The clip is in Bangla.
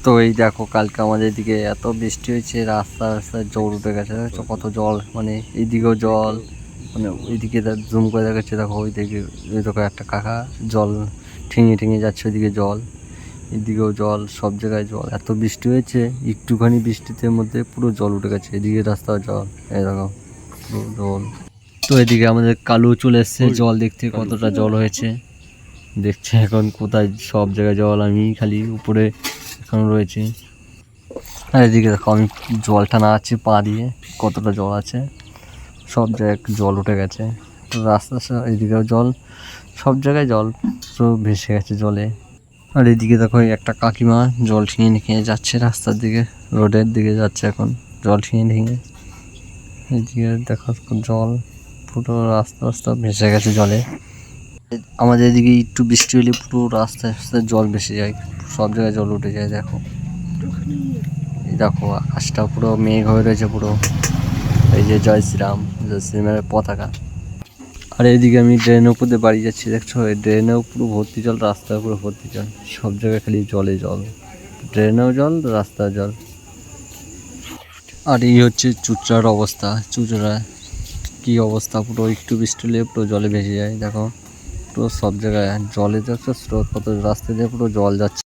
তো এই দেখো কালকে আমাদের এদিকে এত বৃষ্টি হয়েছে, রাস্তা রাস্তায় জল উঠে গেছে, দেখছো কত জল, মানে এইদিকেও জল, মানে ওইদিকে জুম করে দেখাচ্ছে, দেখো ওইদিকে, ওই দেখো একটা কাকা জল ঠেঙে ঠেঙে যাচ্ছে, ওইদিকে জল, এদিকেও জল, সব জায়গায় জল, এত বৃষ্টি হয়েছে, একটুখানি বৃষ্টিতে মধ্যে পুরো জল উঠে গেছে, এদিকে রাস্তাও জল, এই দেখো পুরো জল। তো এদিকে আমাদের কালু চলে এসছে জল দেখতে, কতটা জল হয়েছে দেখছে, এখন কোথায় সব জায়গায় জল, আমি খালি উপরে এখন রয়েছি। আর এদিকে দেখো আমি জলটা নাড়াচ্ছি পা দিয়ে, কতটা জল আছে, সব জায়গায় জল উঠে গেছে, রাস্তা এদিকেও জল, সব জায়গায় জল, পুরো ভেসে গেছে জলে। আর এদিকে দেখো একটা কাকিমা জল ঠিঙে ঠিঙে যাচ্ছে রাস্তার দিকে, রোডের দিকে যাচ্ছে এখন জল ঠিঙে ঠিঙে, এদিকে দেখো জল, পুরো রাস্তা রাস্তা ভেসে গেছে জলে। আমাদের এদিকে একটু বৃষ্টি হলে পুরো রাস্তায় রাস্তায় জল ভেসে যায়, সব জায়গায় জল উঠে যায়, দেখো এই দেখো আকাশটা পুরো মেঘ হয়ে রয়েছে পুরো, এই যে জয় শ্রীরামের পতাকা। আর এইদিকে আমি ড্রেনের উপর দিয়ে বাড়ি যাচ্ছি, দেখছো এই ড্রেনেও পুরো ভর্তি জল, রাস্তায় পুরো ভর্তি জল, সব জায়গায় খালি জলে জল, ড্রেনেও জল, রাস্তায় জল। আর এই হচ্ছে চুঁচড়ার অবস্থা, চুঁচড়া কি অবস্থা, পুরো একটু বৃষ্টি হলে পুরো জলে ভেসে যায়, দেখো পুরো সব জায়গায় জলে, দেখছো স্রোত কত, রাস্তা দিয়ে পুরো জল যাচ্ছে।